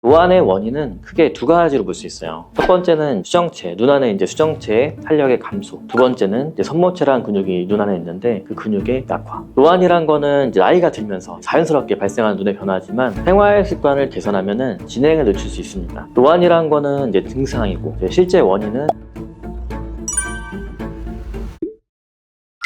노안의 원인은 크게 두 가지로 볼 수 있어요. 첫 번째는 수정체, 눈 안에 이제 수정체의 탄력의 감소. 두 번째는 이제 선모체라는 근육이 눈 안에 있는데 그 근육의 약화. 노안이란 거는 이제 나이가 들면서 자연스럽게 발생하는 눈의 변화지만 생활 습관을 개선하면은 진행을 늦출 수 있습니다. 노안이란 거는 이제 증상이고 실제 원인은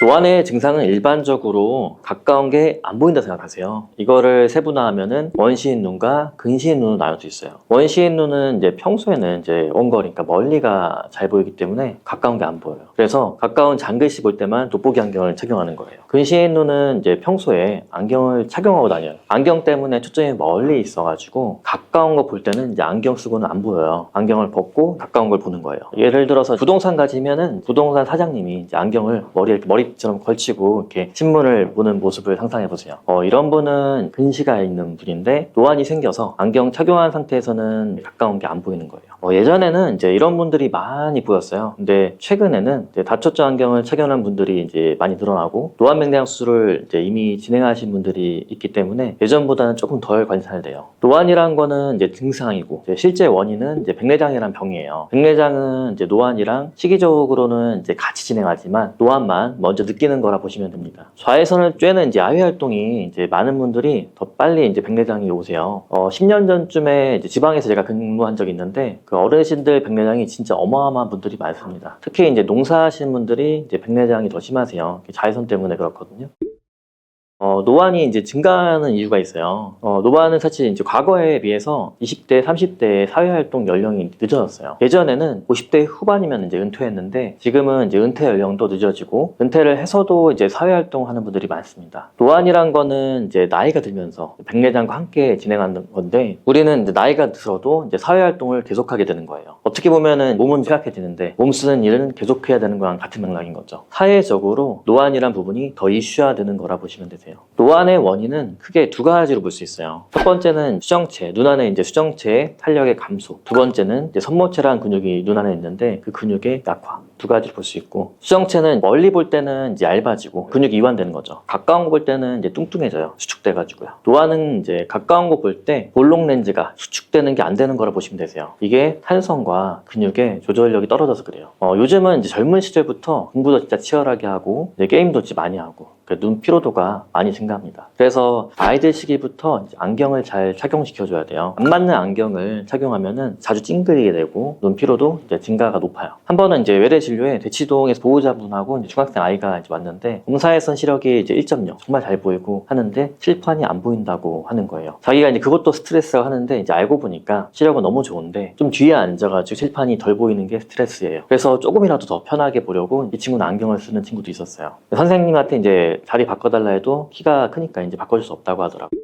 노안의 증상은 일반적으로 가까운 게 안 보인다 생각하세요. 이거를 세분화하면은 원시인 눈과 근시인 눈으로 나눌 수 있어요. 원시인 눈은 이제 평소에는 이제 원거리, 그러니까 멀리가 잘 보이기 때문에 가까운 게 안 보여요. 그래서 가까운 장글씨 볼 때만 돋보기 안경을 착용하는 거예요. 근시인 눈은 이제 평소에 안경을 착용하고 다녀요. 안경 때문에 초점이 멀리 있어가지고 가까운 거 볼 때는 이제 안경 쓰고는 안 보여요. 안경을 벗고 가까운 걸 보는 거예요. 예를 들어서 부동산 가지면은 부동산 사장님이 이제 안경을 머리처럼 걸치고 이렇게 신문을 보는 모습을 상상해 보세요. 이런 분은 근시가 있는 분인데 노안이 생겨서 안경 착용한 상태에서는 가까운 게 안 보이는 거예요. 예전에는 이제 이런 분들이 많이 보였어요. 근데 최근에는 이제 다초점 안경을 착용한 분들이 이제 많이 늘어나고 노안 맹장 수술을 이제 이미 진행하신 분들이 있기 때문에 예전보다는 조금 덜 관찰돼요. 노안이란 거는 이제 증상이고 이제 실제 원인은 이제 백내장이란 병이에요. 백내장은 이제 노안이랑 시기적으로는 이제 같이 진행하지만 노안만 먼저 느끼는 거라 보시면 됩니다. 좌회선을 쬐는 이제 아회 활동이 이제 많은 분들이 더 빨리 이제 백내장이 오세요. 10년 전쯤에 이제 지방에서 제가 근무한 적이 있는데 그 어르신들 백내장이 진짜 어마어마한 분들이 많습니다. 특히 이제 농사하시는 분들이 이제 백내장이 더 심하세요. 자외선 때문에 그렇거든요. 노안이 이제 증가하는 이유가 있어요. 노안은 사실 이제 과거에 비해서 20대, 30대의 사회활동 연령이 늦어졌어요. 예전에는 50대 후반이면 이제 은퇴했는데 지금은 이제 은퇴 연령도 늦어지고 은퇴를 해서도 이제 사회활동 하는 분들이 많습니다. 노안이란 거는 이제 나이가 들면서 백내장과 함께 진행하는 건데 우리는 이제 나이가 들어도 이제 사회활동을 계속하게 되는 거예요. 어떻게 보면은 몸은 쇠약해지는데 몸 쓰는 일은 계속해야 되는 거랑 같은 맥락인 거죠. 사회적으로 노안이란 부분이 더 이슈화되는 거라 보시면 되세요. 노안의 원인은 크게 두 가지로 볼 수 있어요. 첫 번째는 수정체, 눈 안에 이제 수정체의 탄력의 감소. 두 번째는 이제 선모체라는 근육이 눈 안에 있는데 그 근육의 약화. 두 가지로 볼 수 있고 수정체는 멀리 볼 때는 이제 얇아지고 근육이 이완되는 거죠. 가까운 거 볼 때는 이제 뚱뚱해져요. 수축돼가지고요. 노안은 이제 가까운 거 볼 때 볼록 렌즈가 수축되는 게 안 되는 거라 보시면 되세요. 이게 탄성과 근육의 조절력이 떨어져서 그래요. 요즘은 이제 젊은 시절부터 공부도 진짜 치열하게 하고 이제 게임도 진짜 많이 하고 눈 피로도가 많이 증가합니다. 그래서 아이들 시기부터 이제 안경을 잘 착용시켜줘야 돼요. 안 맞는 안경을 착용하면은 자주 찡그리게 되고 눈 피로도 이제 증가가 높아요. 한 번은 이제 외래 진료에 대치동에서 보호자분하고 이제 중학생 아이가 이제 왔는데 검사에선 시력이 이제 1.0 정말 잘 보이고 하는데 칠판이 안 보인다고 하는 거예요. 자기가 이제 그것도 스트레스라고 하는데 이제 알고 보니까 시력은 너무 좋은데 좀 뒤에 앉아가지고 칠판이 덜 보이는 게 스트레스예요. 그래서 조금이라도 더 편하게 보려고 이 친구는 안경을 쓰는 친구도 있었어요. 선생님한테 이제 자리 바꿔달라 해도 키가 크니까 이제 바꿔줄 수 없다고 하더라고요.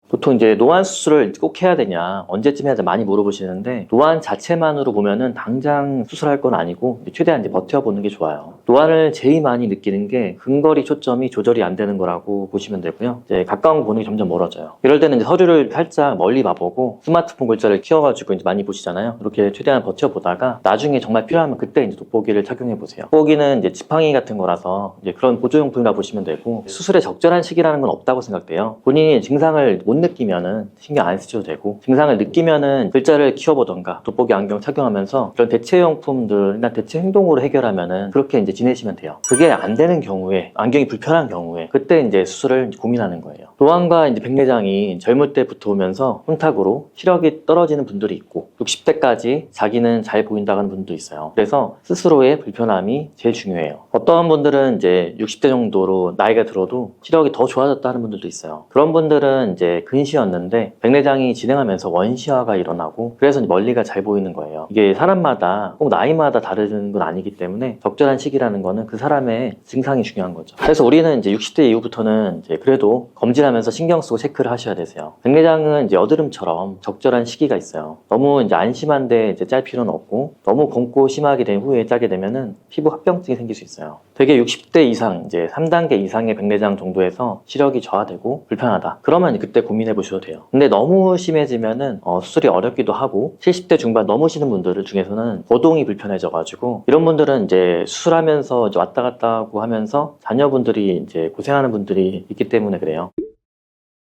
보통 이제 노안 수술을 꼭 해야 되냐, 언제쯤 해야 되냐 많이 물어보시는데 노안 자체만으로 보면은 당장 수술할 건 아니고 최대한 이제 버텨보는 게 좋아요. 노안을 제일 많이 느끼는 게 근거리 초점이 조절이 안 되는 거라고 보시면 되고요. 이제 가까운 거 보는 게 점점 멀어져요. 이럴 때는 이제 서류를 살짝 멀리 봐보고 스마트폰 글자를 키워가지고 이제 많이 보시잖아요. 이렇게 최대한 버텨보다가 나중에 정말 필요하면 그때 이제 돋보기를 착용해 보세요. 돋보기는 이제 지팡이 같은 거라서 이제 그런 보조용품이라 보시면 되고 수술의 적절한 시기라는 건 없다고 생각돼요. 본인이 증상을 못 느끼면은 신경 안 쓰셔도 되고 증상을 느끼면은 글자를 키워보던가 돋보기 안경 착용하면서 그런 대체용품들이나 대체 행동으로 해결하면은 그렇게 이제 지내시면 돼요. 그게 안 되는 경우에 안경이 불편한 경우에 그때 이제 수술을 고민하는 거예요. 노안과 이제 백내장이 젊을 때부터 오면서 혼탁으로 시력이 떨어지는 분들이 있고 60대까지 자기는 잘 보인다는 분도 있어요. 그래서 스스로의 불편함이 제일 중요해요. 어떤 분들은 이제 60대 정도로 나이가 들어도 시력이 더 좋아졌다는 분들도 있어요. 그런 분들은 이제 근시였는데 백내장이 진행하면서 원시화가 일어나고 그래서 멀리가 잘 보이는 거예요. 이게 사람마다 꼭 나이마다 다른 건 아니기 때문에 적절한 시기라는 거는 그 사람의 증상이 중요한 거죠. 그래서 우리는 이제 60대 이후부터는 이제 그래도 검진하면서 신경 쓰고 체크를 하셔야 되세요. 백내장은 이제 여드름처럼 적절한 시기가 있어요. 너무 이제 안심한데 이제 짤 필요는 없고 너무 검고 심하게 된 후에 짜게 되면은 피부 합병증이 생길 수 있어요. 되게 60대 이상 이제 3단계 이상의 백내장 정도에서 시력이 저하되고 불편하다. 그러면 그때 고민해 보셔도 돼요. 근데 너무 심해지면은 수술이 어렵기도 하고 70대 중반 넘으시는 분들 중에서는 거동이 불편해져 가지고 이런 분들은 이제 수술하면서 이제 왔다 갔다 하고 하면서 자녀분들이 이제 고생하는 분들이 있기 때문에 그래요.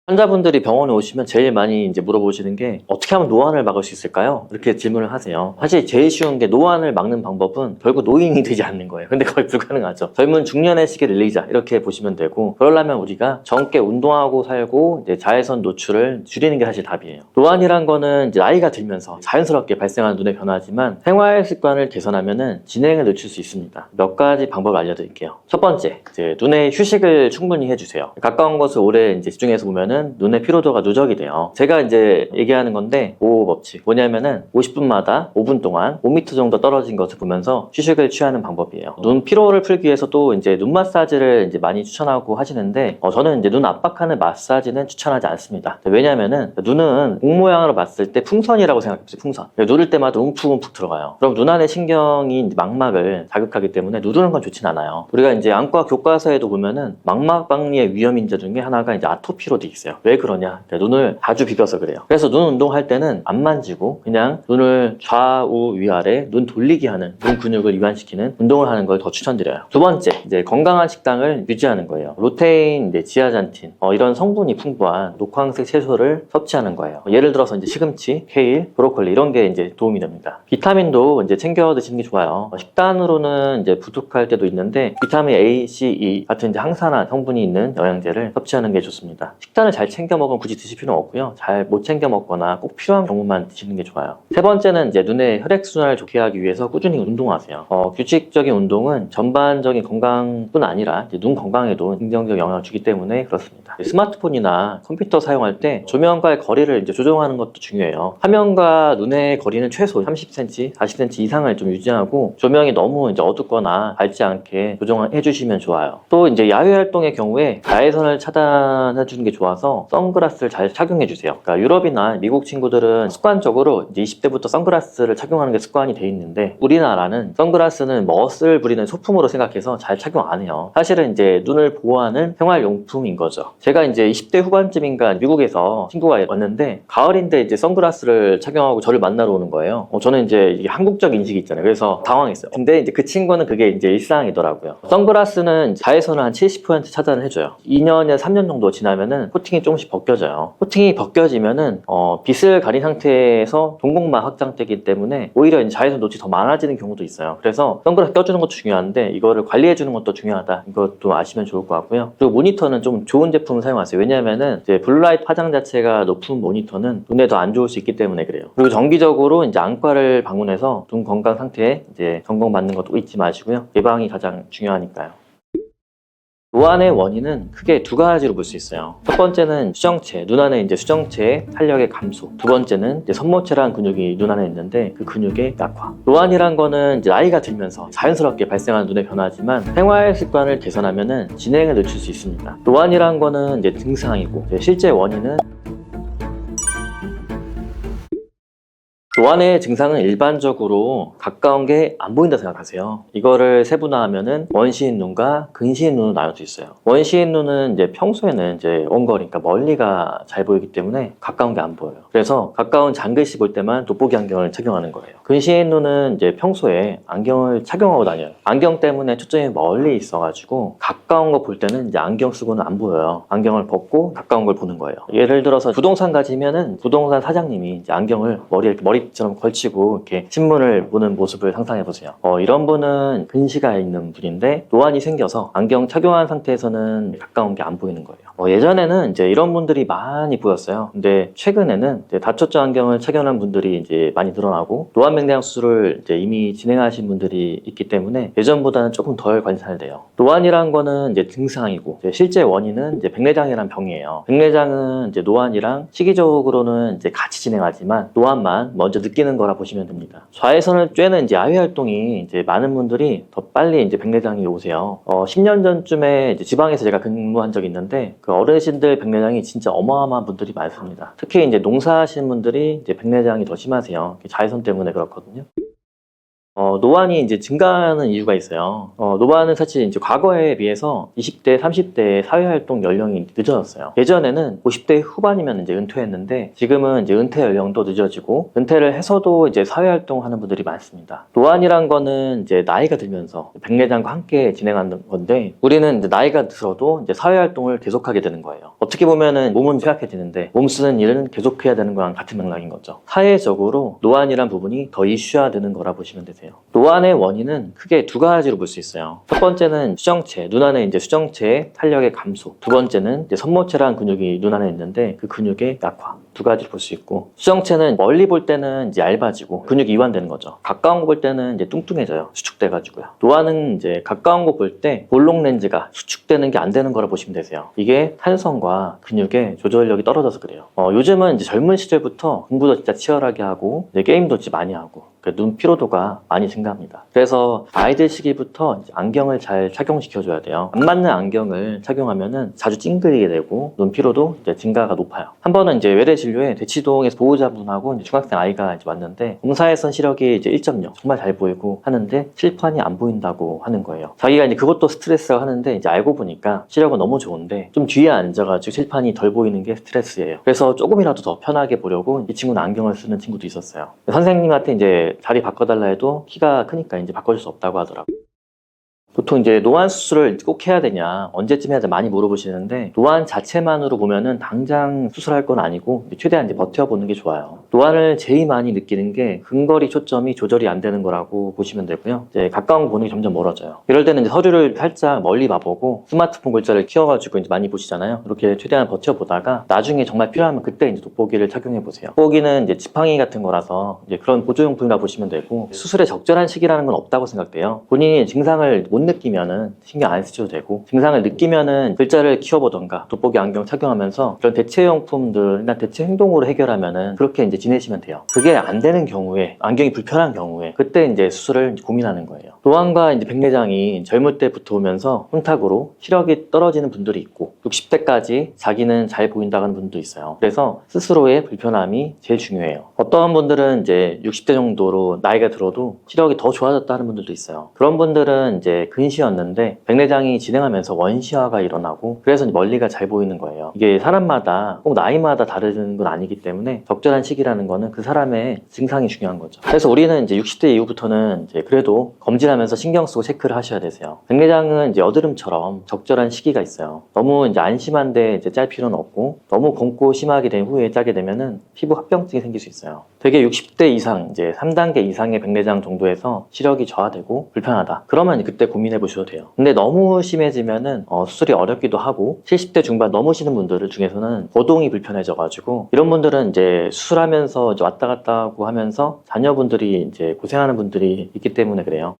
환자분들이 병원에 오시면 제일 많이 이제 물어보시는 게 어떻게 하면 노안을 막을 수 있을까요? 이렇게 질문을 하세요. 사실 제일 쉬운 게 노안을 막는 방법은 결국 노인이 되지 않는 거예요. 근데 거의 불가능하죠. 젊은 중년의 시기를 늘리자 이렇게 보시면 되고, 그러려면 우리가 젊게 운동하고 살고 이제 자외선 노출을 줄이는 게 사실 답이에요. 노안이란 거는 이제 나이가 들면서 자연스럽게 발생하는 눈의 변화지만 생활 습관을 개선하면은 진행을 늦출 수 있습니다. 몇 가지 방법을 알려드릴게요. 첫 번째, 이제 눈의 휴식을 충분히 해주세요. 가까운 것을 오래 이제 집중해서 보면은 눈의 피로도가 누적이 돼요. 제가 이제 얘기하는 건데 5 법칙. 뭐냐면은 50분마다 5분 동안 5m 정도 떨어진 것을 보면서 휴식을 취하는 방법이에요. 눈 피로를 풀기 위해서 또 이제 눈 마사지를 이제 많이 추천하고 하시는데, 저는 이제 눈 압박하는 마사지는 추천하지 않습니다. 왜냐면은 눈은 공 모양으로 봤을 때 풍선이라고 생각해보세요. 풍선. 누를 때마다 움푹움푹 들어가요. 그럼 눈 안의 신경이 망막을 자극하기 때문에 누르는 건 좋진 않아요. 우리가 이제 안과 교과서에도 보면은 망막 박리의 위험 인자 중에 하나가 이제 아토피로 돼 있어요. 왜 그러냐? 눈을 자주 비벼서 그래요. 그래서 눈 운동할 때는 안 만지고 그냥 눈을 좌우 위아래 눈 돌리기 하는, 눈 근육을 이완시키는 운동을 하는 걸 더 추천드려요. 두 번째, 이제 건강한 식단을 유지하는 거예요. 루테인, 이제 지아잔틴, 이런 성분이 풍부한 녹황색 채소를 섭취하는 거예요. 예를 들어서 이제 시금치, 케일, 브로콜리 이런 게 이제 도움이 됩니다. 비타민도 이제 챙겨 드시는 게 좋아요. 식단으로는 이제 부족할 때도 있는데 비타민 A, C, E 같은 이제 항산화 성분이 있는 영양제를 섭취하는 게 좋습니다. 식단을 잘 챙겨 먹으면 굳이 드실 필요는 없고요. 잘 못 챙겨 먹거나 꼭 필요한 경우만 드시는 게 좋아요. 세 번째는 이제 눈의 혈액순환을 좋게 하기 위해서 꾸준히 운동하세요. 규칙적인 운동은 전반적인 건강뿐 아니라 이제 눈 건강에도 긍정적 영향을 주기 때문에 그렇습니다. 스마트폰이나 컴퓨터 사용할 때 조명과의 거리를 이제 조정하는 것도 중요해요. 화면과 눈의 거리는 최소 30cm, 40cm 이상을 좀 유지하고, 조명이 너무 이제 어둡거나 밝지 않게 조정해 주시면 좋아요. 또 이제 야외 활동의 경우에 자외선을 차단해 주는 게 좋아서 선글라스를 잘 착용해 주세요. 그러니까 유럽이나 미국 친구들은 습관적으로 이제 20대부터 선글라스를 착용하는 게 습관이 돼 있는데, 우리나라는 선글라스는 멋을 부리는 소품으로 생각해서 잘 착용 안 해요. 사실은 이제 눈을 보호하는 생활용품인 거죠. 제가 이제 20대 후반쯤인가 미국에서 친구가 왔는데, 가을인데 이제 선글라스를 착용하고 저를 만나러 오는 거예요. 저는 이제 이게 한국적 인식이 있잖아요. 그래서 당황했어요. 근데 이제 그 친구는 그게 이제 일상이더라고요. 선글라스는 자외선을 한 70% 차단을 해줘요. 2년에서 3년 정도 지나면은 코팅이 조금씩 벗겨져요. 코팅이 벗겨지면은 빛을 가린 상태에서 동공만 확장되기 때문에 오히려 이제 자외선 노출이 더 많아지는 경우도 있어요. 그래서 선글라스 껴주는 것도 중요한데 이거를 관리해주는 것도 중요하다. 이것도 아시면 좋을 것 같고요. 그리고 모니터는 좀 좋은 제품을 사용하세요. 왜냐면은 이제 블루라이트 파장 자체가 높은 모니터는 눈에 더 안 좋을 수 있기 때문에 그래요. 그리고 정기적으로 이제 안과를 방문해서 눈 건강 상태에 이제 점검 받는 것도 잊지 마시고요. 예방이 가장 중요하니까요. 노안의 원인은 크게 두 가지로 볼 수 있어요. 첫 번째는 수정체, 눈 안에 이제 수정체의 탄력의 감소. 두 번째는 이제 선모체라는 근육이 눈 안에 있는데 그 근육의 약화. 노안이란 거는 이제 나이가 들면서 자연스럽게 발생하는 눈의 변화지만 생활 습관을 개선하면은 진행을 늦출 수 있습니다. 노안이란 거는 이제 증상이고, 이제 실제 원인은 노안의 증상은 일반적으로 가까운 게 안 보인다 생각하세요. 이거를 세분화하면은 원시인 눈과 근시인 눈으로 나눌 수 있어요. 원시인 눈은 이제 평소에는 이제 원거리, 그러니까 멀리가 잘 보이기 때문에 가까운 게 안 보여요. 그래서 가까운 장글씨 볼 때만 돋보기 안경을 착용하는 거예요. 근시인 눈은 이제 평소에 안경을 착용하고 다녀요. 안경 때문에 초점이 멀리 있어가지고 가까운 거 볼 때는 이제 안경 쓰고는 안 보여요. 안경을 벗고 가까운 걸 보는 거예요. 예를 들어서 부동산 가지면은 부동산 사장님이 이제 안경을 머리처럼 걸치고 이렇게 신문을 보는 모습을 상상해 보세요. 이런 분은 근시가 있는 분인데 노안이 생겨서 안경 착용한 상태에서는 가까운 게 안 보이는 거예요. 예전에는 이제 이런 분들이 많이 보였어요. 근데 최근에는 이제 다초점 안경을 착용한 분들이 이제 많이 늘어나고 노안 맹장 수술을 이제 이미 진행하신 분들이 있기 때문에 예전보다는 조금 덜 관찰돼요. 노안이란 거는 이제 증상이고, 이제 실제 원인은 이제 백내장이란 병이에요. 백내장은 이제 노안이랑 시기적으로는 이제 같이 진행하지만 노안만 먼저 느끼는 거라 보시면 됩니다. 자외선을 쬐는 이제 야외 활동이 이제 많은 분들이 더 빨리 이제 백내장이 오세요. 10년 전쯤에 이제 지방에서 제가 근무한 적이 있는데 그 어르신들 백내장이 진짜 어마어마한 분들이 많습니다. 특히 이제 농사하시는 분들이 이제 백내장이 더 심하세요. 자외선 때문에 그렇거든요. 노안이 이제 증가하는 이유가 있어요. 노안은 사실 이제 과거에 비해서 20대, 30대의 사회활동 연령이 늦어졌어요. 예전에는 50대 후반이면 이제 은퇴했는데 지금은 이제 은퇴 연령도 늦어지고 은퇴를 해서도 이제 사회활동하는 분들이 많습니다. 노안이란 거는 이제 나이가 들면서 백내장과 함께 진행하는 건데 우리는 이제 나이가 들어도 이제 사회활동을 계속하게 되는 거예요. 어떻게 보면은 몸은 쇠약해지는데 몸 쓰는 일은 계속해야 되는 거랑 같은 맥락인 거죠. 사회적으로 노안이란 부분이 더 이슈화되는 거라 보시면 되세요. 노안의 원인은 크게 두 가지로 볼 수 있어요. 첫 번째는 수정체, 눈 안에 이제 수정체의 탄력의 감소. 두 번째는 이제 선모체라는 근육이 눈 안에 있는데 그 근육의 약화. 두 가지를 볼 수 있고 수정체는 멀리 볼 때는 이제 얇아지고 근육이 이완되는 거죠. 가까운 거 볼 때는 이제 뚱뚱해져요. 수축돼가지고요. 노안은 이제 가까운 거 볼 때 볼록 렌즈가 수축되는 게 안 되는 거라 보시면 되세요. 이게 탄성과 근육의 조절력이 떨어져서 그래요. 요즘은 이제 젊은 시절부터 공부도 진짜 치열하게 하고 이제 게임도 진짜 많이 하고 눈 피로도가 많이 증가합니다. 그래서 아이들 시기부터 이제 안경을 잘 착용시켜줘야 돼요. 안 맞는 안경을 착용하면은 자주 찡그리게 되고 눈 피로도 이제 증가가 높아요. 한 번은 이제 외래 진료에 대치동에서 보호자분하고 이제 중학생 아이가 이제 왔는데 검사에선 시력이 이제 1.0 정말 잘 보이고 하는데 칠판이 안 보인다고 하는 거예요. 자기가 이제 그것도 스트레스라고 하는데 이제 알고 보니까 시력은 너무 좋은데 좀 뒤에 앉아가지고 칠판이 덜 보이는 게 스트레스예요. 그래서 조금이라도 더 편하게 보려고 이 친구는 안경을 쓰는 친구도 있었어요. 선생님한테 이제 자리 바꿔달라 해도 키가 크니까 이제 바꿔줄 수 없다고 하더라고요. 보통 이제 노안 수술을 꼭 해야 되냐, 언제쯤 해야 돼 많이 물어보시는데 노안 자체만으로 보면은 당장 수술할 건 아니고 최대한 이제 버텨보는 게 좋아요. 노안을 제일 많이 느끼는 게 근거리 초점이 조절이 안 되는 거라고 보시면 되고요. 이제 가까운 거 보는 게 점점 멀어져요. 이럴 때는 이제 서류를 살짝 멀리 봐보고 스마트폰 글자를 키워가지고 이제 많이 보시잖아요. 이렇게 최대한 버텨보다가 나중에 정말 필요하면 그때 이제 돋보기를 착용해 보세요. 돋보기는 이제 지팡이 같은 거라서 이제 그런 보조용품이라 보시면 되고 수술의 적절한 시기라는 건 없다고 생각돼요. 본인이 증상을 못 느끼면은 신경 안 쓰셔도 되고 증상을 느끼면은 글자를 키워보던가 돋보기 안경 착용하면서 그런 대체용품들이나 대체 행동으로 해결하면은 그렇게 이제 지내시면 돼요. 그게 안 되는 경우에 안경이 불편한 경우에 그때 이제 수술을 고민하는 거예요. 노안과 이제 백내장이 젊을 때부터 오면서 혼탁으로 시력이 떨어지는 분들이 있고 60대까지 자기는 잘 보인다고 하는 분도 있어요. 그래서 스스로의 불편함이 제일 중요해요. 어떤 분들은 이제 60대 정도로 나이가 들어도 시력이 더 좋아졌다 하는 분들도 있어요. 그런 분들은 이제 근시였는데 백내장이 진행하면서 원시화가 일어나고 그래서 멀리가 잘 보이는 거예요. 이게 사람마다 꼭 나이마다 다른 건 아니기 때문에 적절한 시기라는 거는 그 사람의 증상이 중요한 거죠. 그래서 우리는 이제 60대 이후부터는 이제 그래도 검진하면서 신경 쓰고 체크를 하셔야 되세요. 백내장은 이제 여드름처럼 적절한 시기가 있어요. 너무 이제 안심한데 이제 짤 필요는 없고 너무 곪고 심하게 된 후에 짜게 되면은 피부 합병증이 생길 수 있어요. 되게 60대 이상 이제 3단계 이상의 백내장 정도에서 시력이 저하되고 불편하다. 그러면 그때 고민해 보셔도 돼요. 근데 너무 심해지면은 수술이 어렵기도 하고 70대 중반 넘으시는 분들 중에서는 거동이 불편해져 가지고 이런 분들은 이제 수술하면서 이제 왔다 갔다 하고 하면서 자녀분들이 이제 고생하는 분들이 있기 때문에 그래요.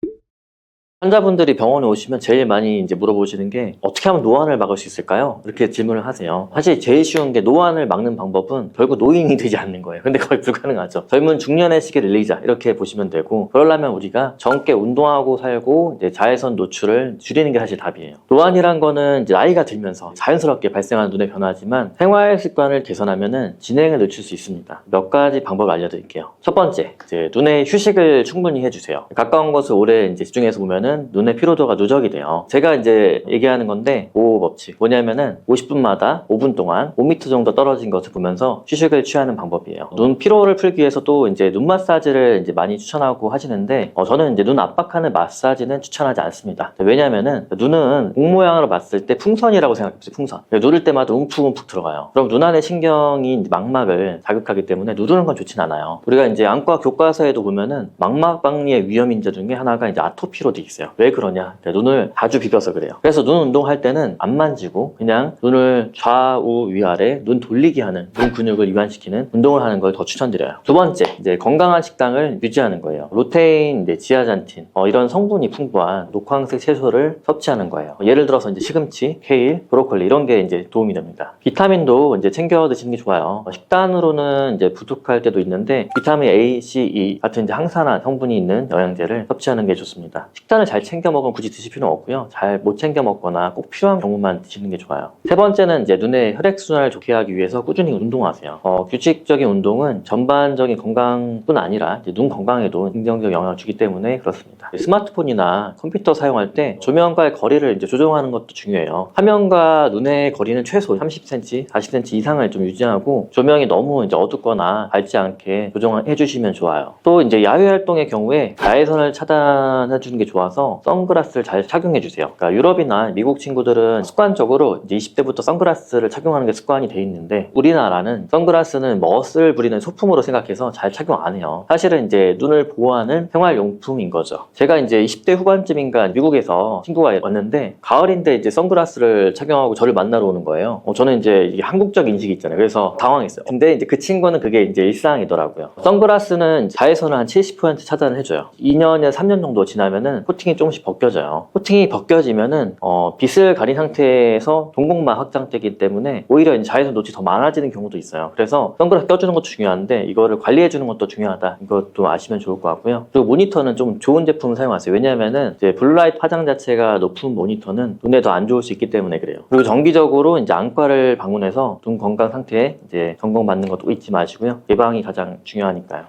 환자분들이 병원에 오시면 제일 많이 이제 물어보시는 게 어떻게 하면 노안을 막을 수 있을까요? 이렇게 질문을 하세요. 사실 제일 쉬운 게 노안을 막는 방법은 결국 노인이 되지 않는 거예요. 근데 거의 불가능하죠. 젊은 중년의 시기를 늘리자 이렇게 보시면 되고 그러려면 우리가 젊게 운동하고 살고 이제 자외선 노출을 줄이는 게 사실 답이에요. 노안이란 거는 이제 나이가 들면서 자연스럽게 발생하는 눈의 변화지만 생활 습관을 개선하면은 진행을 늦출 수 있습니다. 몇 가지 방법을 알려드릴게요. 첫 번째, 이제 눈에 휴식을 충분히 해주세요. 가까운 것을 오래 이제 집중해서 보면은 눈의 피로도가 누적이 돼요. 제가 이제 얘기하는 건데 5 법칙 뭐냐면은 50분마다 5분 동안 5m 정도 떨어진 것을 보면서 휴식을 취하는 방법이에요. 눈 피로를 풀기 위해서 또 이제 눈 마사지를 이제 많이 추천하고 하시는데 저는 이제 눈 압박하는 마사지는 추천하지 않습니다. 왜냐면은 눈은 공 모양으로 봤을 때 풍선이라고 생각해보세요. 풍선. 누를 때마다 움푹움푹 들어가요. 그럼 눈 안의 신경이 망막을 자극하기 때문에 누르는 건 좋진 않아요. 우리가 이제 안과 교과서에도 보면은 망막 박리의 위험 인자 중에 하나가 이제 아토피로 돼 있어요. 왜 그러냐? 눈을 자주 비벼서 그래요. 그래서 눈 운동할 때는 안 만지고 그냥 눈을 좌우 위아래 눈 돌리게 하는 눈 근육을 이완시키는 운동을 하는 걸 더 추천드려요. 두 번째, 이제 건강한 식단을 유지하는 거예요. 루테인, 지아잔틴 이런 성분이 풍부한 녹황색 채소를 섭취하는 거예요. 예를 들어서 이제 시금치, 케일, 브로콜리 이런 게 이제 도움이 됩니다. 비타민도 이제 챙겨 드시는 게 좋아요. 식단으로는 이제 부족할 때도 있는데 비타민 A, C, E 같은 이제 항산화 성분이 있는 영양제를 섭취하는 게 좋습니다. 식단을 잘 챙겨 먹으면 굳이 드실 필요는 없고요. 잘 못 챙겨 먹거나 꼭 필요한 경우만 드시는 게 좋아요. 세 번째는 이제 눈의 혈액순환을 좋게 하기 위해서 꾸준히 운동하세요. 규칙적인 운동은 전반적인 건강뿐 아니라 이제 눈 건강에도 긍정적 영향을 주기 때문에 그렇습니다. 스마트폰이나 컴퓨터 사용할 때 조명과의 거리를 이제 조정하는 것도 중요해요. 화면과 눈의 거리는 최소 30cm, 40cm 이상을 좀 유지하고 조명이 너무 이제 어둡거나 밝지 않게 조정해 주시면 좋아요. 또 이제 야외 활동의 경우에 자외선을 차단해 주는 게 좋아서 선글라스를 잘 착용해 주세요. 그러니까 유럽이나 미국 친구들은 습관적으로 이제 20대부터 선글라스를 착용하는 게 습관이 돼 있는데 우리나라는 선글라스는 멋을 부리는 소품으로 생각해서 잘 착용 안 해요. 사실은 이제 눈을 보호하는 생활용품인 거죠. 제가 이제 20대 후반쯤인가 미국에서 친구가 왔는데 가을인데 이제 선글라스를 착용하고 저를 만나러 오는 거예요. 저는 이제 이게 한국적 인식이 있잖아요. 그래서 당황했어요. 근데 이제 그 친구는 그게 이제 일상이더라고요. 선글라스는 자외선을 한 70% 차단을 해줘요. 2년에서 3년 정도 지나면은 코팅이 조금씩 벗겨져요. 코팅이 벗겨지면은 빛을 가린 상태에서 동공만 확장되기 때문에 오히려 이제 자외선 노출이 더 많아지는 경우도 있어요. 그래서 선글라스 껴주는 것도 중요한데 이거를 관리해주는 것도 중요하다. 이것도 아시면 좋을 것 같고요. 그리고 모니터는 좀 좋은 제품을 사용하세요. 왜냐하면은 이제 블루라이트 파장 자체가 높은 모니터는 눈에 더 안 좋을 수 있기 때문에 그래요. 그리고 정기적으로 이제 안과를 방문해서 눈 건강 상태에 이제 점검 받는 것도 잊지 마시고요. 예방이 가장 중요하니까요.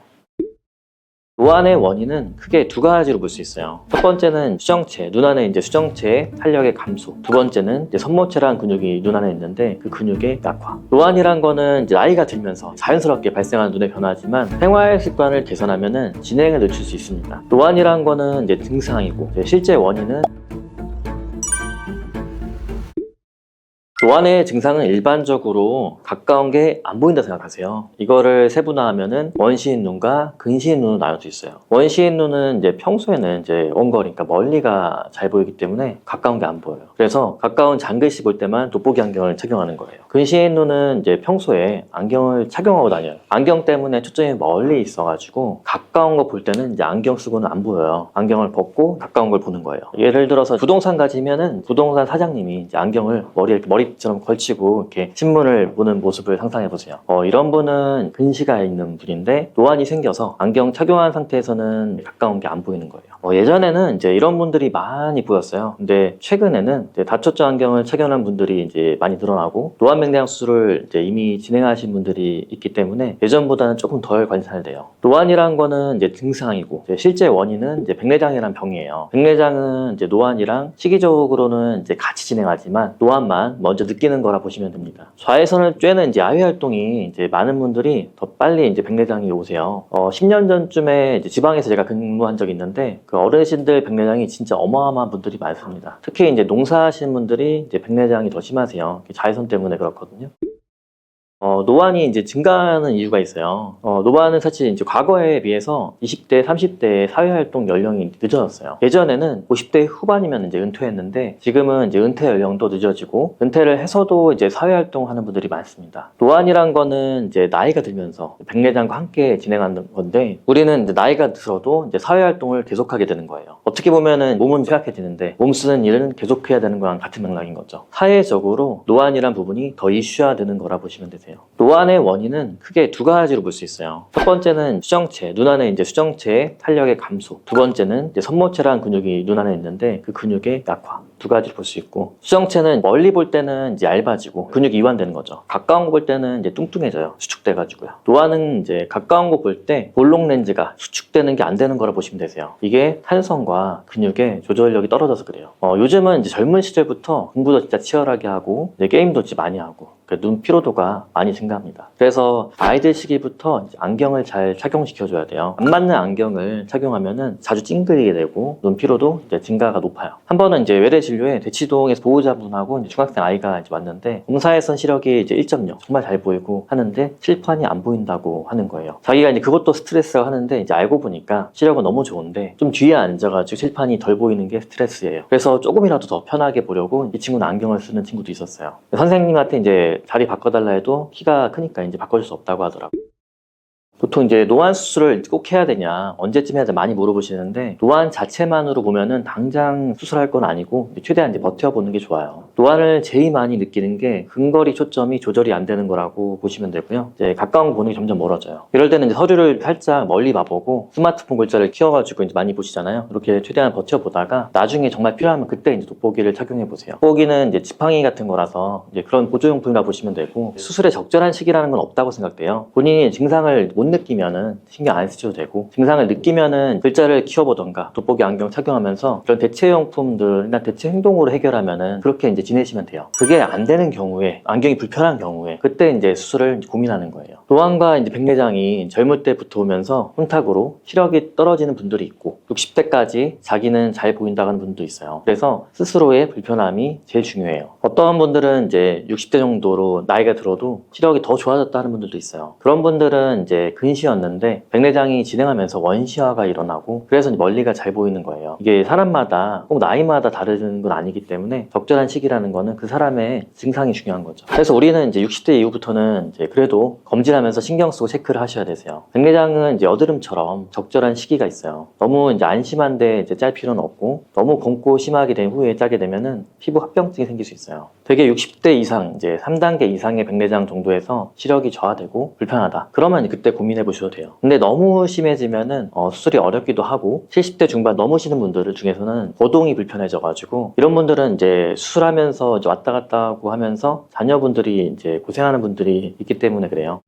노안의 원인은 크게 두 가지로 볼 수 있어요. 첫 번째는 수정체, 눈 안에 이제 수정체의 탄력의 감소. 두 번째는 이제 선모체라는 근육이 눈 안에 있는데 그 근육의 약화. 노안이란 거는 이제 나이가 들면서 자연스럽게 발생하는 눈의 변화지만 생활 습관을 개선하면은 진행을 늦출 수 있습니다. 노안이란 거는 이제 증상이고 이제 실제 원인은 노안의 증상은 일반적으로 가까운 게 안 보인다 생각하세요. 이거를 세분화하면은 원시인 눈과 근시인 눈으로 나눌 수 있어요. 원시인 눈은 이제 평소에는 이제 원거리, 그러니까 멀리가 잘 보이기 때문에 가까운 게 안 보여요. 그래서 가까운 장글씨 볼 때만 돋보기 안경을 착용하는 거예요. 근시인 눈은 이제 평소에 안경을 착용하고 다녀요. 안경 때문에 초점이 멀리 있어가지고 가까운 거 볼 때는 이제 안경 쓰고는 안 보여요. 안경을 벗고 가까운 걸 보는 거예요. 예를 들어서 부동산 가지면은 부동산 사장님이 이제 안경을 머리처럼 걸치고 이렇게 신문을 보는 모습을 상상해 보세요. 이런 분은 근시가 있는 분인데 노안이 생겨서 안경 착용한 상태에서는 가까운 게 안 보이는 거예요. 예전에는 이제 이런 분들이 많이 보였어요. 근데 최근에는 이제 다초점 안경을 착용한 분들이 이제 많이 늘어나고 노안 맹장 수술을 이제 이미 진행하신 분들이 있기 때문에 예전보다는 조금 덜 관찰돼요. 노안이란 거는 이제 증상이고 이제 실제 원인은 이제 백내장이라는 병이에요. 백내장은 이제 노안이랑 시기적으로는 이제 같이 진행하지만 노안만 먼저 느끼는 거라 보시면 됩니다. 자외선을 쬐는 이제 야외 활동이 이제 많은 분들이 더 빨리 이제 백내장이 오세요. 10년 전쯤에 이제 지방에서 제가 근무한 적이 있는데 그 어르신들 백내장이 진짜 어마어마한 분들이 많습니다. 특히 이제 농사하시는 분들이 이제 백내장이 더 심하세요. 자외선 때문에 그렇거든요. 노안이 이제 증가하는 이유가 있어요. 노안은 사실 이제 과거에 비해서 20대, 30대의 사회활동 연령이 늦어졌어요. 예전에는 50대 후반이면 이제 은퇴했는데 지금은 이제 은퇴 연령도 늦어지고 은퇴를 해서도 이제 사회활동 하는 분들이 많습니다. 노안이란 거는 이제 나이가 들면서 백내장과 함께 진행하는 건데 우리는 이제 나이가 들어도 이제 사회활동을 계속하게 되는 거예요. 어떻게 보면은 몸은 쇠약해지는데 몸 쓰는 일은 계속해야 되는 거랑 같은 맥락인 거죠. 사회적으로 노안이란 부분이 더 이슈화되는 거라 보시면 되세요. 노안의 원인은 크게 두 가지로 볼 수 있어요. 첫 번째는 수정체, 눈 안에 이제 수정체의 탄력의 감소. 두 번째는 이제 선모체라는 근육이 눈 안에 있는데 그 근육의 약화. 두 가지로 볼 수 있고 수정체는 멀리 볼 때는 이제 얇아지고 근육이 이완되는 거죠. 가까운 거 볼 때는 이제 뚱뚱해져요. 수축돼가지고요. 노안은 이제 가까운 거 볼 때 볼록 렌즈가 수축되는 게 안 되는 거라 보시면 되세요. 이게 탄성과 근육의 조절력이 떨어져서 그래요. 요즘은 이제 젊은 시절부터 공부도 진짜 치열하게 하고 게임도 진짜 많이 하고 눈 피로도가 많이 증가합니다. 그래서 아이들 시기부터 안경을 잘 착용시켜줘야 돼요. 안 맞는 안경을 착용하면은 자주 찡그리게 되고 눈 피로도 이제 증가가 높아요. 한 번은 이제 외래 진료에 대치동에서 보호자분하고 이제 중학생 아이가 이제 왔는데 검사에선 시력이 이제 1.0 정말 잘 보이고 하는데 칠판이 안 보인다고 하는 거예요. 자기가 이제 그것도 스트레스라고 하는데 이제 알고 보니까 시력은 너무 좋은데 좀 뒤에 앉아가지고 칠판이 덜 보이는 게 스트레스예요. 그래서 조금이라도 더 편하게 보려고 이 친구는 안경을 쓰는 친구도 있었어요. 선생님한테 이제 자리 바꿔달라 해도 키가 크니까 이제 바꿔줄 수 없다고 하더라고요. 보통 이제 노안 수술을 꼭 해야 되냐, 언제쯤 해야 되냐 많이 물어보시는데, 노안 자체만으로 보면은 당장 수술할 건 아니고 최대한 이제 버텨보는 게 좋아요. 노안을 제일 많이 느끼는 게 근거리 초점이 조절이 안 되는 거라고 보시면 되고요. 이제 가까운 거 보는 게 점점 멀어져요. 이럴 때는 이제 서류를 살짝 멀리 봐보고 스마트폰 글자를 키워가지고 이제 많이 보시잖아요. 이렇게 최대한 버텨보다가 나중에 정말 필요하면 그때 이제 돋보기를 착용해 보세요. 돋보기는 이제 지팡이 같은 거라서 이제 그런 보조용품이라 보시면 되고, 수술의 적절한 시기라는 건 없다고 생각돼요. 본인이 증상을 못 느끼면은 신경 안 쓰셔도 되고, 증상을 느끼면은 글자를 키워보던가 돋보기 안경 착용하면서 그런 대체용품들이나 대체 행동으로 해결하면은 그렇게 이제 지내시면 돼요. 그게 안 되는 경우에, 안경이 불편한 경우에 그때 이제 수술을 고민하는 거예요. 노안과 이제 백내장이 젊을 때부터 오면서 혼탁으로 시력이 떨어지는 분들이 있고, 60대까지 자기는 잘 보인다는 분도 있어요. 그래서 스스로의 불편함이 제일 중요해요. 어떤 분들은 이제 60대 정도로 나이가 들어도 시력이 더 좋아졌다는 분들도 있어요. 그런 분들은 이제 근시였는데 백내장이 진행하면서 원시화가 일어나고, 그래서 멀리가 잘 보이는 거예요. 이게 사람마다 꼭 나이마다 다른 건 아니기 때문에 적절한 시기라는 거는 그 사람의 증상이 중요한 거죠. 그래서 우리는 이제 60대 이후부터는 이제 그래도 검진하면서 신경 쓰고 체크를 하셔야 되세요. 백내장은 이제 여드름처럼 적절한 시기가 있어요. 너무 이제 안심한데 이제 짤 필요는 없고, 너무 검고 심하게 된 후에 짜게 되면은 피부 합병증이 생길 수 있어요. 되게 60대 이상, 이제 3단계 이상의 백내장 정도에서 시력이 저하되고 불편하다, 그러면 그때 고민해 보셔도 돼요. 근데 너무 심해지면은 수술이 어렵기도 하고, 70대 중반 넘으시는 분들 중에서는 거동이 불편해져 가지고, 이런 분들은 이제 수술하면서 이제 왔다 갔다 하고 하면서 자녀분들이 이제 고생하는 분들이 있기 때문에 그래요.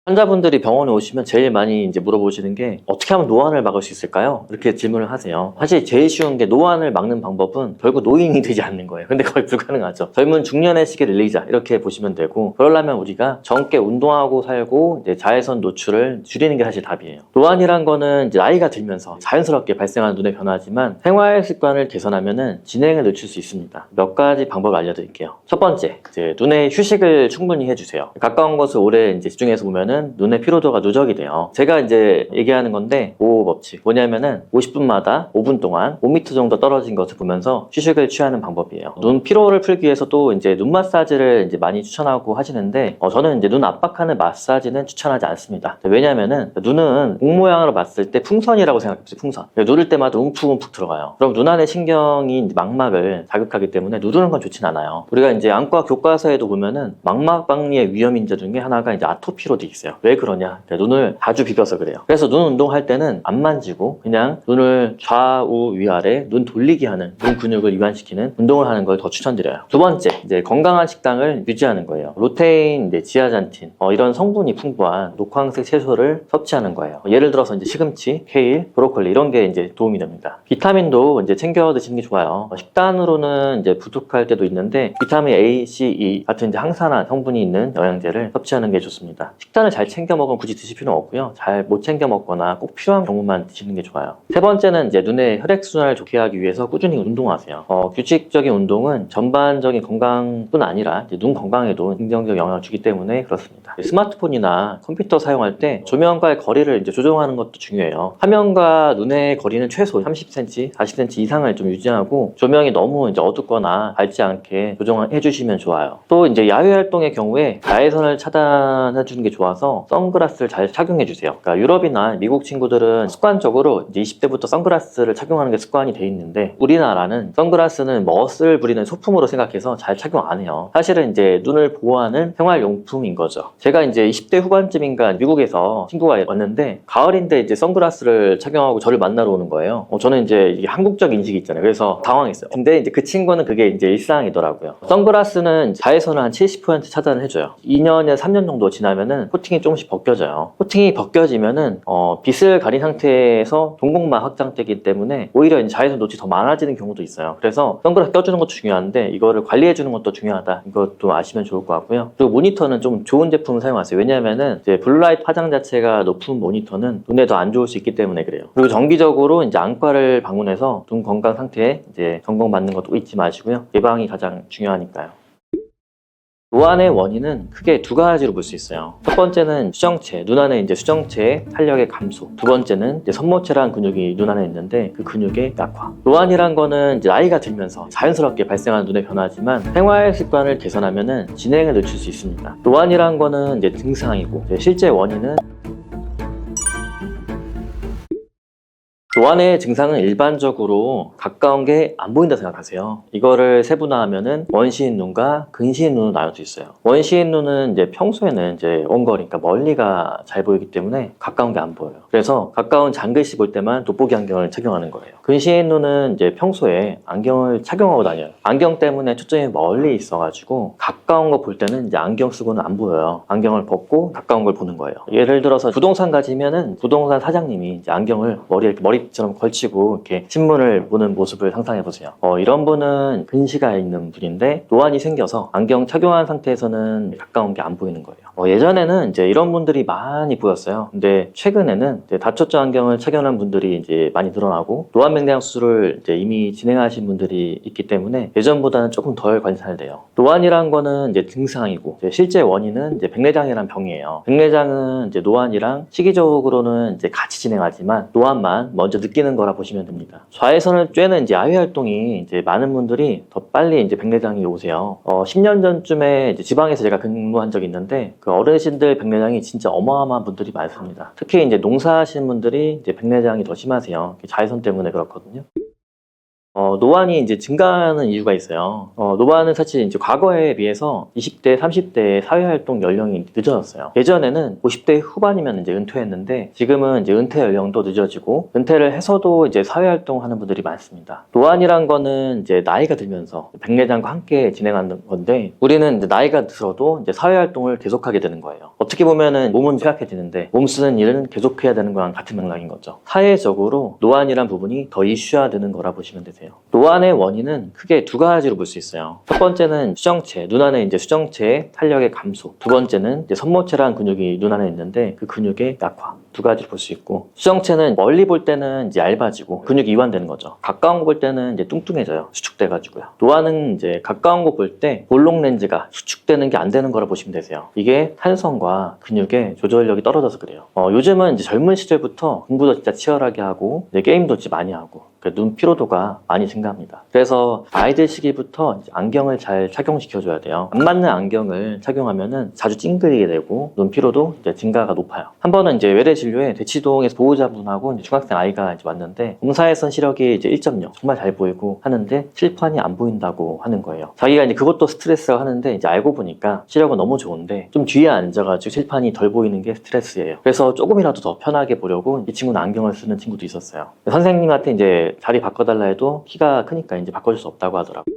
환자분들이 병원에 오시면 제일 많이 이제 물어보시는 게, 어떻게 하면 노안을 막을 수 있을까요? 이렇게 질문을 하세요. 사실 제일 쉬운 게, 노안을 막는 방법은 결국 노인이 되지 않는 거예요. 근데 거의 불가능하죠. 젊은 중년의 시기를 늘리자, 이렇게 보시면 되고, 그러려면 우리가 젊게 운동하고 살고 이제 자외선 노출을 줄이는 게 사실 답이에요. 노안이란 거는 이제 나이가 들면서 자연스럽게 발생하는 눈의 변화지만, 생활 습관을 개선하면은 진행을 늦출 수 있습니다. 몇 가지 방법을 알려드릴게요. 첫 번째, 이제 눈에 휴식을 충분히 해주세요. 가까운 것을 오래 이제 집중해서 보면은 눈의 피로도가 누적이 돼요. 제가 이제 얘기하는 건데, 5 법칙. 뭐냐면은 50분마다 5분 동안 5m 정도 떨어진 것을 보면서 휴식을 취하는 방법이에요. 눈 피로를 풀기 위해서 또 이제 눈 마사지를 이제 많이 추천하고 하시는데, 저는 이제 눈 압박하는 마사지는 추천하지 않습니다. 왜냐면은 눈은 공 모양으로 봤을 때 풍선이라고 생각해보세요. 풍선. 누를 때마다 움푹움푹 들어가요. 그럼 눈 안의 신경이 망막을 자극하기 때문에 누르는 건 좋진 않아요. 우리가 이제 안과 교과서에도 보면은 망막 박리의 위험 인자 중에 하나가 이제 아토피로 돼 있어요. 왜 그러냐? 눈을 자주 비벼서 그래요. 그래서 눈 운동할 때는 안 만지고 그냥 눈을 좌우 위아래 눈 돌리게 하는, 눈 근육을 이완시키는 운동을 하는 걸 더 추천드려요. 두 번째, 이제 건강한 식단을 유지하는 거예요. 루테인, 지아잔틴, 이런 성분이 풍부한 녹황색 채소를 섭취하는 거예요. 예를 들어서 이제 시금치, 케일, 브로콜리, 이런 게 이제 도움이 됩니다. 비타민도 이제 챙겨 드시는 게 좋아요. 식단으로는 이제 부족할 때도 있는데, 비타민 A, C, E 같은 이제 항산화 성분이 있는 영양제를 섭취하는 게 좋습니다. 식단을 잘 챙겨 먹으면 굳이 드실 필요는 없고요. 잘 못 챙겨 먹거나 꼭 필요한 경우만 드시는 게 좋아요. 세 번째는 이제 눈의 혈액순환을 좋게 하기 위해서 꾸준히 운동하세요. 규칙적인 운동은 전반적인 건강뿐 아니라 이제 눈 건강에도 긍정적 영향을 주기 때문에 그렇습니다. 스마트폰이나 컴퓨터 사용할 때 조명과의 거리를 이제 조정하는 것도 중요해요. 화면과 눈의 거리는 최소 30cm, 40cm 이상을 좀 유지하고, 조명이 너무 이제 어둡거나 밝지 않게 조정해 주시면 좋아요. 또 이제 야외 활동의 경우에 자외선을 차단해 주는 게 좋아서 선글라스를 잘 착용해 주세요. 그러니까 유럽이나 미국 친구들은 습관적으로 이제 20대부터 선글라스를 착용하는 게 습관이 돼 있는데, 우리나라는 선글라스는 멋을 부리는 소품으로 생각해서 잘 착용 안 해요. 사실은 이제 눈을 보호하는 생활용품인 거죠. 제가 이제 20대 후반쯤인가 미국에서 친구가 왔는데, 가을인데 이제 선글라스를 착용하고 저를 만나러 오는 거예요. 저는 이제 이게 한국적 인식이 있잖아요. 그래서 당황했어요. 근데 이제 그 친구는 그게 이제 일상이더라고요. 선글라스는 자외선을 한 70% 차단을 해줘요. 2년에서 3년 정도 지나면은 코팅이 조금씩 벗겨져요. 코팅이 벗겨지면은 빛을 가린 상태에서 동공만 확장되기 때문에 오히려 이제 자외선 노출이 더 많아지는 경우도 있어요. 그래서 선글라스 껴주는 것도 중요한데, 이거를 관리해주는 것도 중요하다. 이것도 아시면 좋을 것 같고요. 그리고 모니터는 좀 좋은 제품을 사용하세요. 왜냐면은 이제 블루라이트 파장 자체가 높은 모니터는 눈에 더 안 좋을 수 있기 때문에 그래요. 그리고 정기적으로 이제 안과를 방문해서 눈 건강 상태에 이제 점검 받는 것도 잊지 마시고요. 예방이 가장 중요하니까요. 노안의 원인은 크게 두 가지로 볼 수 있어요. 첫 번째는 수정체, 눈 안에 이제 수정체의 탄력의 감소. 두 번째는 이제 선모체라는 근육이 눈 안에 있는데, 그 근육의 약화. 노안이란 거는 이제 나이가 들면서 자연스럽게 발생하는 눈의 변화지만, 생활 습관을 개선하면은 진행을 늦출 수 있습니다. 노안이란 거는 이제 증상이고, 실제 원인은 노안의 증상은 일반적으로 가까운 게 안 보인다 생각하세요. 이거를 세분화하면은 원시인 눈과 근시인 눈으로 나눌 수 있어요. 원시인 눈은 이제 평소에는 이제 원거리, 그러니까 멀리가 잘 보이기 때문에 가까운 게 안 보여요. 그래서 가까운 장글씨 볼 때만 돋보기 안경을 착용하는 거예요. 근시인 눈은 이제 평소에 안경을 착용하고 다녀요. 안경 때문에 초점이 멀리 있어가지고 가까운 거 볼 때는 이제 안경 쓰고는 안 보여요. 안경을 벗고 가까운 걸 보는 거예요. 예를 들어서 부동산 가지면은 부동산 사장님이 이제 안경을 머리에 이렇게 머리처럼 걸치고 이렇게 신문을 보는 모습을 상상해 보세요. 이런 분은 근시가 있는 분인데 노안이 생겨서 안경 착용한 상태에서는 가까운 게 안 보이는 거예요. 예전에는 이제 이런 분들이 많이 보였어요. 근데 최근에는 이제 다초점 안경을 착용한 분들이 이제 많이 늘어나고 노안 맥량 수술을 이제 이미 진행하신 분들이 있기 때문에 예전보다는 조금 덜 관찰돼요. 노안이란 거는 이제 증상이고 이제 실제 원인은 이제 백내장이란 병이에요. 백내장은 이제 노안이랑 시기적으로는 이제 같이 진행하지만 노안만 먼저 느끼는 거라 보시면 됩니다. 좌회선을 쬐는 이제 야외 활동이 이제 많은 분들이 더 빨리 이제 백내장이 오세요. 10년 전쯤에 이제 지방에서 제가 근무한 적이 있는데 그 어르신들 백내장이 진짜 어마어마한 분들이 많습니다. 특히 이제 농사하시는 분들이 이제 백내장이 더 심하세요. 자외선 때문에 그렇거든요. 노안이 이제 증가하는 이유가 있어요. 노안은 사실 이제 과거에 비해서 20대, 30대의 사회활동 연령이 늦어졌어요. 예전에는 50대 후반이면 이제 은퇴했는데 지금은 이제 은퇴 연령도 늦어지고 은퇴를 해서도 이제 사회활동 하는 분들이 많습니다. 노안이란 거는 이제 나이가 들면서 백내장과 함께 진행하는 건데 우리는 이제 나이가 들어도 이제 사회활동을 계속하게 되는 거예요. 어떻게 보면은 몸은 쇠약해지는데 몸 쓰는 일은 계속해야 되는 거랑 같은 맥락인 거죠. 사회적으로 노안이란 부분이 더 이슈화되는 거라 보시면 되세요. 노안의 원인은 크게 두 가지로 볼 수 있어요. 첫 번째는 수정체, 눈 안에 이제 수정체의 탄력의 감소. 두 번째는 이제 선모체라는 근육이 눈 안에 있는데 그 근육의 약화. 두 가지를 볼 수 있고 수정체는 멀리 볼 때는 이제 얇아지고 근육이 이완되는 거죠. 가까운 거 볼 때는 이제 뚱뚱해져요. 수축돼가지고요. 노안은 이제 가까운 거 볼 때 볼록 렌즈가 수축되는 게 안 되는 거라 보시면 되세요. 이게 탄성과 근육의 조절력이 떨어져서 그래요. 요즘은 이제 젊은 시절부터 공부도 진짜 치열하게 하고 이제 게임도 진짜 많이 하고 눈 피로도가 많이 증가합니다. 그래서 아이들 시기부터 안경을 잘 착용시켜줘야 돼요. 안 맞는 안경을 착용하면은 자주 찡그리게 되고 눈 피로도 이제 증가가 높아요. 한 번은 이제 외래 진료에 대치동에서 보호자분하고 이제 중학생 아이가 이제 왔는데 공사에선 시력이 이제 1.0 정말 잘 보이고 하는데 칠판이 안 보인다고 하는 거예요. 자기가 이제 그것도 스트레스라고 하는데 이제 알고 보니까 시력은 너무 좋은데 좀 뒤에 앉아가지고 칠판이 덜 보이는 게 스트레스예요. 그래서 조금이라도 더 편하게 보려고 이 친구는 안경을 쓰는 친구도 있었어요. 선생님한테 이제 자리 바꿔달라 해도 키가 크니까 이제 바꿔줄 수 없다고 하더라고요.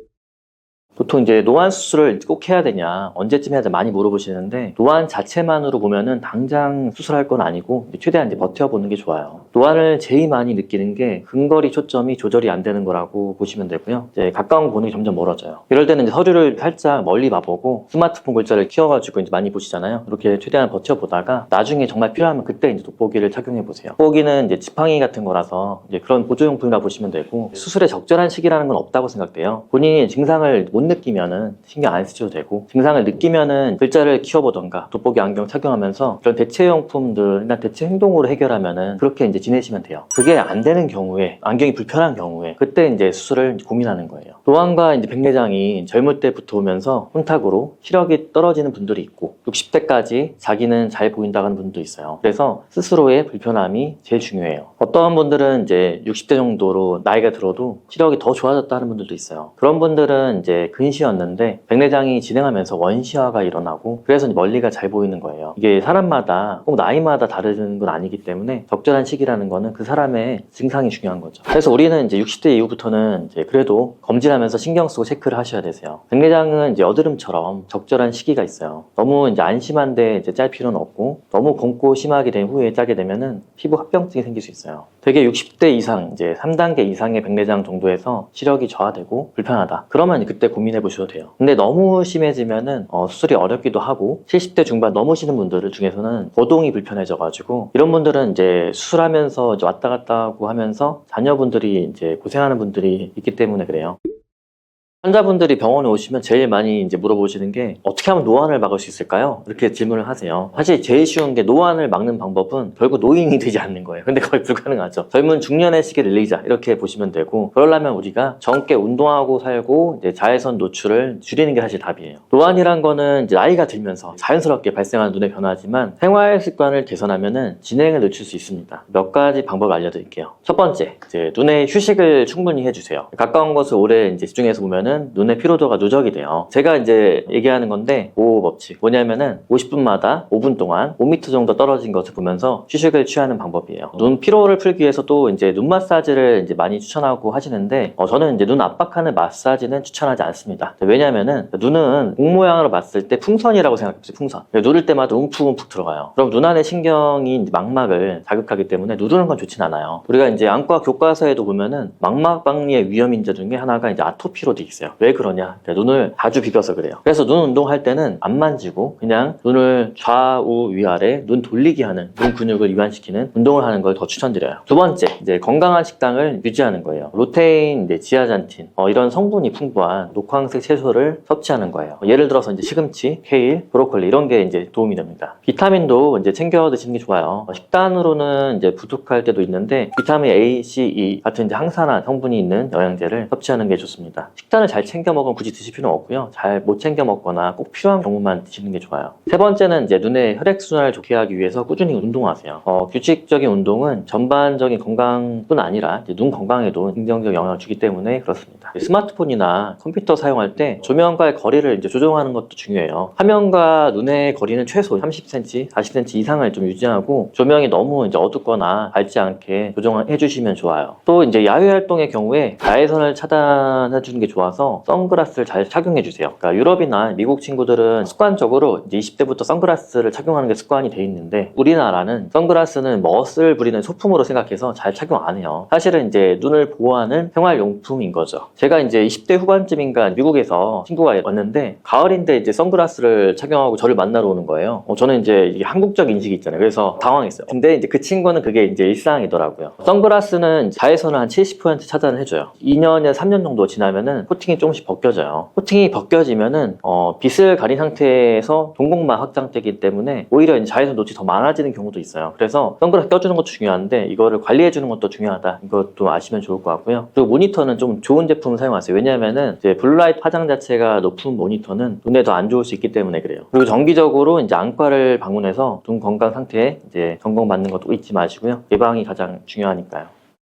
보통 이제 노안 수술을 꼭 해야 되냐, 언제쯤 해야 되냐 많이 물어보시는데 노안 자체만으로 보면은 당장 수술할 건 아니고 최대한 이제 버텨보는 게 좋아요. 노안을 제일 많이 느끼는 게 근거리 초점이 조절이 안 되는 거라고 보시면 되고요. 이제 가까운 거 보는 게 점점 멀어져요. 이럴 때는 이제 서류를 살짝 멀리 봐보고 스마트폰 글자를 키워가지고 이제 많이 보시잖아요. 이렇게 최대한 버텨보다가 나중에 정말 필요하면 그때 이제 돋보기를 착용해 보세요. 돋보기는 이제 지팡이 같은 거라서 이제 그런 보조용품이라 보시면 되고 수술의 적절한 시기라는 건 없다고 생각돼요. 본인이 증상을 못 느끼면은 신경 안 쓰셔도 되고 증상을 느끼면은 글자를 키워보던가 돋보기 안경 착용하면서 그런 대체용품들이나 대체 행동으로 해결하면은 그렇게 이제 지내시면 돼요. 그게 안 되는 경우에 안경이 불편한 경우에 그때 이제 수술을 고민하는 거예요. 노안과 이제 백내장이 젊을 때부터 오면서 혼탁으로 시력이 떨어지는 분들이 있고 60대까지 자기는 잘 보인다고 하는 분도 있어요. 그래서 스스로의 불편함이 제일 중요해요. 어떤 분들은 이제 60대 정도로 나이가 들어도 시력이 더 좋아졌다 하는 분들도 있어요. 그런 분들은 이제 근시였는데 백내장이 진행하면서 원시화가 일어나고 그래서 멀리가 잘 보이는 거예요. 이게 사람마다 꼭 나이마다 다른 건 아니기 때문에 적절한 시기라는 거는 그 사람의 증상이 중요한 거죠. 그래서 우리는 이제 60대 이후부터는 이제 그래도 검진하면서 신경 쓰고 체크를 하셔야 되세요. 백내장은 이제 여드름처럼 적절한 시기가 있어요. 너무 이제 안심한데 이제 짤 필요는 없고 너무 검고 심하게 된 후에 짜게 되면은 피부 합병증이 생길 수 있어요. 되게 60대 이상 이제 3단계 이상의 백내장 정도에서 시력이 저하되고 불편하다. 그러면 그때 고민해 보셔도 돼요. 근데 너무 심해지면은 수술이 어렵기도 하고 70대 중반 넘으시는 분들 중에서는 거동이 불편해져 가지고 이런 분들은 이제 수술하면서 이제 왔다 갔다 하고 하면서 자녀분들이 이제 고생하는 분들이 있기 때문에 그래요. 환자분들이 병원에 오시면 제일 많이 이제 물어보시는 게 어떻게 하면 노안을 막을 수 있을까요? 이렇게 질문을 하세요. 사실 제일 쉬운 게 노안을 막는 방법은 결국 노인이 되지 않는 거예요. 근데 거의 불가능하죠. 젊은 중년의 시기를 늘리자 이렇게 보시면 되고, 그러려면 우리가 젊게 운동하고 살고 이제 자외선 노출을 줄이는 게 사실 답이에요. 노안이란 거는 이제 나이가 들면서 자연스럽게 발생하는 눈의 변화지만 생활 습관을 개선하면은 진행을 늦출 수 있습니다. 몇 가지 방법을 알려드릴게요. 첫 번째, 이제 눈의 휴식을 충분히 해주세요. 가까운 것을 오래 이제 집중해서 보면은 눈의 피로도가 누적이 돼요. 제가 이제 얘기하는 건데 5 법칙. 뭐냐면은 50분마다 5분 동안 5m 정도 떨어진 것을 보면서 휴식을 취하는 방법이에요. 눈 피로를 풀기 위해서 또 이제 눈 마사지를 이제 많이 추천하고 하시는데 저는 이제 눈 압박하는 마사지는 추천하지 않습니다. 왜냐면은 눈은 공 모양으로 봤을 때 풍선이라고 생각해보세요. 풍선. 누를 때마다 움푹움푹 들어가요. 그럼 눈 안의 신경이 망막을 자극하기 때문에 누르는 건 좋진 않아요. 우리가 이제 안과 교과서에도 보면은 망막 박리의 위험 인자 중에 하나가 이제 아토피로 돼 있어요. 왜 그러냐? 눈을 자주 비벼서 그래요. 그래서 눈 운동할 때는 안 만지고 그냥 눈을 좌우 위아래 눈 돌리기 하는, 눈 근육을 이완시키는 운동을 하는 걸 더 추천드려요. 두 번째, 이제 건강한 식단을 유지하는 거예요. 루테인, 이제 지아잔틴 이런 성분이 풍부한 녹황색 채소를 섭취하는 거예요. 예를 들어서 이제 시금치, 케일, 브로콜리 이런 게 이제 도움이 됩니다. 비타민도 이제 챙겨 드시는 게 좋아요. 식단으로는 이제 부족할 때도 있는데 비타민 A, C, E 같은 이제 항산화 성분이 있는 영양제를 섭취하는 게 좋습니다. 식단을 잘 챙겨 먹으면 굳이 드실 필요는 없고요. 잘 못 챙겨 먹거나 꼭 필요한 경우만 드시는 게 좋아요. 세 번째는 이제 눈의 혈액순환을 좋게 하기 위해서 꾸준히 운동하세요. 규칙적인 운동은 전반적인 건강뿐 아니라 이제 눈 건강에도 긍정적 영향을 주기 때문에 그렇습니다. 스마트폰이나 컴퓨터 사용할 때 조명과의 거리를 이제 조정하는 것도 중요해요. 화면과 눈의 거리는 최소 30cm, 40cm 이상을 좀 유지하고 조명이 너무 이제 어둡거나 밝지 않게 조정해 주시면 좋아요. 또 이제 야외 활동의 경우에 자외선을 차단해 주는 게 좋아서 선글라스를 잘 착용해 주세요. 그러니까 유럽이나 미국 친구들은 습관적으로 이제 20대부터 선글라스를 착용하는 게 습관이 돼 있는데 우리나라는 선글라스는 멋을 부리는 소품으로 생각해서 잘 착용 안 해요. 사실은 이제 눈을 보호하는 생활용품인 거죠. 제가 이제 20대 후반쯤인가 미국에서 친구가 왔는데 가을인데 이제 선글라스를 착용하고 저를 만나러 오는 거예요. 저는 이제 이게 한국적 인식이 있잖아요. 그래서 당황했어요. 근데 이제 그 친구는 그게 이제 일상이더라고요. 선글라스는 자외선을 한 70% 차단을 해줘요. 2년에서 3년 정도 지나면은 코팅이 조금씩 벗겨져요. 코팅이 벗겨지면은 빛을 가린 상태에서 동공만 확장되기 때문에 오히려 이제 자외선 노출이 더 많아지는 경우도 있어요. 그래서 선글라스 껴주는 것도 중요한데 이거를 관리해주는 것도 중요하다. 이것도 아시면 좋을 것 같고요. 그리고 모니터는 좀 좋은 제품을 사용하세요. 왜냐면은 이제 블루라이트 파장 자체가 높은 모니터는 눈에 더 안 좋을 수 있기 때문에 그래요. 그리고 정기적으로 이제 안과를 방문해서 눈 건강 상태에 이제 점검 받는 것도 잊지 마시고요. 예방이 가장 중요하니까요.